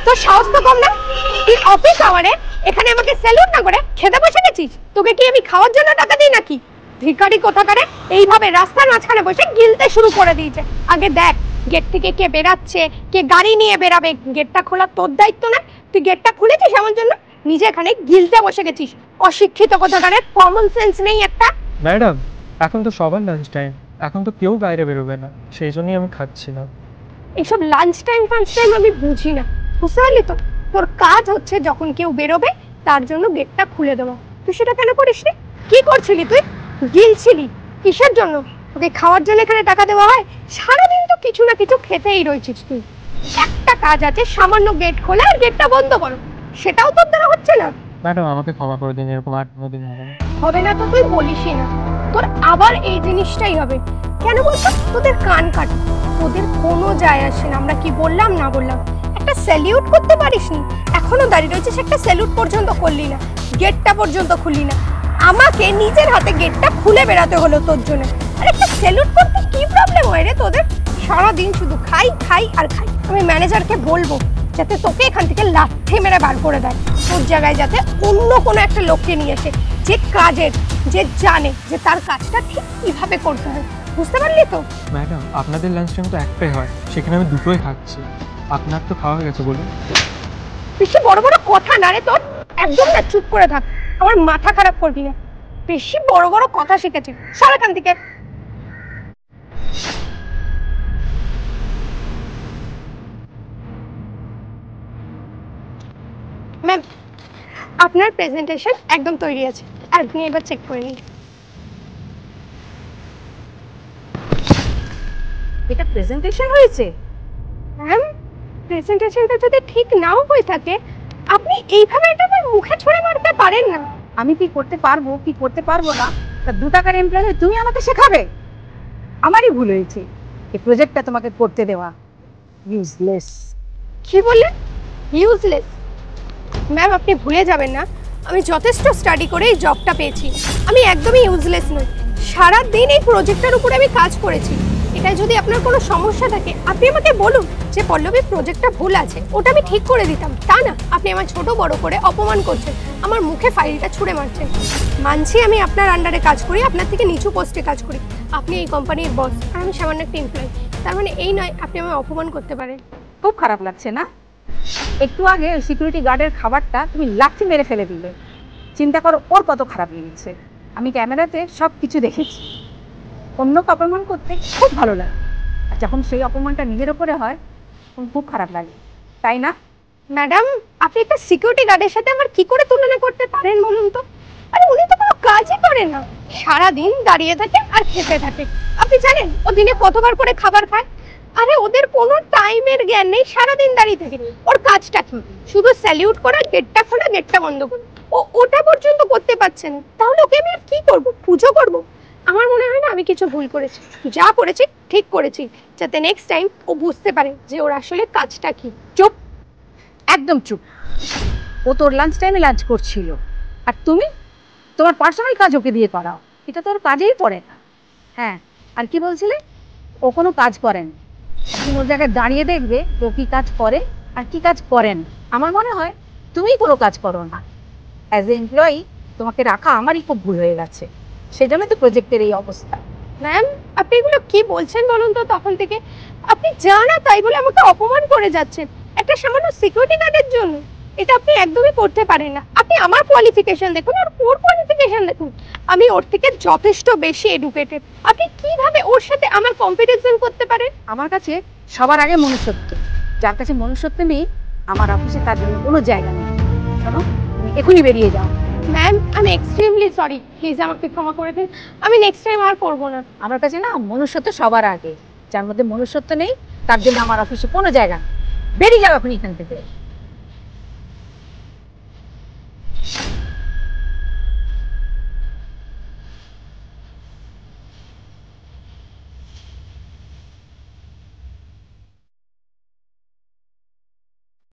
তোর সাহস তো কম না, তুই অফিস আওয়ারে এখানে আমাকে স্যালুট না করে খেতে বসে গেছিস। তোকে কি আমি খাওয়ার জন্য টাকা দিই নাকি? ভিখারি কোথাকারে এইভাবে রাস্তার মাঝখানে বসে গিলতে শুরু করে দিয়েছে। আগে দেখ গেট থেকে কে বেরাচ্ছে, কে গাড়ি নিয়ে বেরাবে। গেটটা খোলা তোর দায়িত্ব না? তুই গেটটা খুলেছিস আমার জন্য, নিজে এখানে গিলতে বসে গেছিস। অশিক্ষিত কোথাকারে, কমন সেন্স নেই একটা। ম্যাডাম এখন তো সবার লাঞ্চ টাইম, এখন তো কেউ বাইরে বেরোবে না, সেই জন্যই আমি খাচ্ছি না। এইসব লাঞ্চ টাইম ফাঞ্চ টাইম আমি বুঝি না, বুঝতে পারলি তো? তোর কাজ হচ্ছে যখন কেউ বেরোবে তার জন্য গেটটা খুলে দেবো। তুই সেটা কেন করিস রে? কি করছিলি তুই? গিলছিলি কিসের জন্য? তোকে খাওয়ার জন্য এখানে টাকা দেওয়া হয়? সারাদিন তো কিছু না কিছু খেতেই রয়েছিস তুই। একটা কাজ আছে, সামান্য গেট খোলা আর গেটটা বন্ধ করো, সেটাও তোর দ্বারা হচ্ছে না। ম্যাডাম আমাকে ক্ষমা করে দিন, এরকম আর কোনোদিন হবে না। হবে না তো তুই বলিসই না, তোর আবার এই জিনিসটাই হবে। কেন বলতো? তোদের কান কাটা, তোদের কোনো যায় আসে না আমরা কি বললাম না বললাম। একটা স্যালিউট করতে পারিসনি, এখনো দাঁড়িয়ে রয়েছিস, একটা স্যালুট পর্যন্ত করলি না, গেটটা পর্যন্ত খুললি না। আমাকে নিজের হাতে গেটটা খুলে বেরাতে হলো তোর জন্য। আর একটা স্যালুট করতে কি প্রবলেম হয় রে তোদের? সারাদিন শুধু খাই খাই আর খাই। আমি ম্যানেজারকে বলবো যাতে তোকে এখান থেকে লাথি মেরে বার করে দেয়। তোর জায়গায় যাতে অন্য কোনো একটা লোককে নিয়ে এসে, যে কাজের, যে জানে যে তার কাজটা ঠিক কিভাবে করতে হয়। বুঝতে পারলি তো? ম্যাডাম আপনাদের লাঞ্চ টাইম তো একটাই হয়, সেখানে আমি দুটোই খাচ্ছি। আপনার তো খাওয়া হয়ে গেছে বলুন। বেশি বড় বড় কথা না রে তোর, একদম না, চুপ করে থাক, আমার মাথা খারাপ করবি না। বেশি বড় বড় কথা শিখেছি, সর এখান থেকে। ম্যাম আপনার প্রেজেন্টেশন একদম তৈরি আছে, আপনি এবার চেক করে নিন। এটা প্রেজেন্টেশন হয়েছে? ম্যাম প্রেজেন্টেশনটা যদি ঠিক নাও হয়ে থাকে, আপনি এইভাবে এটা আমার মুখে ছুঁড়ে মারতে পারেন না। আমি কি করতে পারবো কি করতে পারবো না তা 2 টাকার এমপ্লয়ি তুমি আমাকে শেখাবে? আমারই ভুল হয়েছে এই প্রজেক্টটা তোমাকে করতে দেওয়া। ইউজলেস। কি বললেন? ইউজলেস? ম্যাম আপনি ভুলে যাবেন না, আমি যথেষ্ট স্টাডি করে এই জবটা পেয়েছি। আমি একদমই ইউজলেস নই, সারাদিন এই প্রজেক্টের উপরে আমি কাজ করেছি। এটাই যদি আপনার কোনো সমস্যা থাকে আপনি আমাকে বলুন যে পল্লবী প্রজেক্টটা ভুল আছে, ওটা আমি ঠিক করে দিতাম। তা না, আপনি আমার ছোট বড় করে অপমান করছেন, আমার মুখে ফাইলটা ছুঁড়ে মারছেন। মানছি আমি আপনার আন্ডারে কাজ করি, আপনার থেকে নিচু পোস্টে কাজ করি, আপনি এই কোম্পানির বস আর আমি সামান্য একটা এমপ্লয়ি। তার মানে এই নয় আপনি আমায় অপমান করতে পারেন। খুব খারাপ লাগছে না? একটু আগে সিকিউরিটি গার্ডের খাবারটা তুমি লাথি মেরে ফেলে দিলে। চিন্তা করো ওর কত খারাপ লেগেছে। আমি ক্যামেরাতে সব কিছু দেখেছি। অন্যকে অপমান করতে খুব ভালো লাগে, আর যখন সেই অপমানটা নিজের ওপরে হয় তখন খুব খারাপ লাগে, তাই না? ম্যাডাম আপনি একটা সিকিউরিটি গার্ডের সাথে আমার কি করে তুলনা করতে পারেন বলুন তো? আরে উনি তো কোনো কাজই করেন না, সারাদিন দাঁড়িয়ে থাকে আর খেতে থাকে। আপনি জানেন ও দিনে কতবার করে খাবার খায়? আরে ওদের কোনো টাইমের জ্ঞান নেই, সারাদিন দাঁড়িয়ে থাকে। ওর কাজটা কি? শুধু স্যালিউট করা, গেটটা খোলা, গেটটা বন্ধ করা। ও ওটা পর্যন্ত করতে পারছে না, তাহলে ওকে আমি আর কি করবো? পুজো করবো? আমার মনে হয় না আমি কিছু ভুল করেছি, যা করেছি ঠিক করেছি, যাতে নেক্সট টাইম ও বুঝতে পারে যে ওর আসলে কাজটা কি। চুপ, একদম চুপ। ও তোর লাঞ্চ টাইমে লাঞ্চ করছিল, আর তুমি তোমার পার্সোনাল কাজ ওকে দিয়ে করাও। এটা তোর কাজেই পড়ে না। হ্যাঁ, আর কি বলছিলে? ও কোনো কাজ করেন? তুমি ওর জায়গায় দাঁড়িয়ে দেখবে ও কি কাজ করে আর কি কাজ করেন। আমার মনে হয় তুমি কোনো কাজ করো না। অ্যাজ এ এমপ্লয়ি তোমাকে রাখা আমারই খুব ভুল হয়ে গেছে, সেজন্য তো প্রজেক্টের এই অবস্থা। ম্যাম আপনি এগুলো কি বলছেন বলুন তো? তখন থেকে আপনি যা না তাই বলে আমাকে অপমান করে যাচ্ছেন একটা সামান্য সিকিউরিটি গার্ডের জন্য। এটা আপনি একদমই করতে পারেন না। আপনি আমার কোয়ালিফিকেশন দেখুন আর ওর কোয়ালিফিকেশন দেখুন, আমি ওর থেকে যথেষ্ট বেশি এডুকেটেড। আপনি কিভাবে ওর সাথে আমার কম্পিটিশন করতে পারেন? আমার কাছে সবার আগে মনুষ্যত্ব। যার কাছে মনুষ্যত্ব নেই আমার অফিসে তার জন্য কোনো জায়গা নেই। শোনো, তুমি এখনই বেরিয়ে যাও। ম্যাম আমি এক্সট্রিমলি সরি, প্লিজ আমাকে ক্ষমা করে দিন, আমি নেক্সট টাইম আর করবো না। আমার কাছে না মনুষ্যত্ব সবার আগে। যার মধ্যে মনুষ্যত্ব নেই তার জন্য আমার অফিসে কোনো জায়গা নেই। বেরিয়ে যাও এখন এখান থেকে।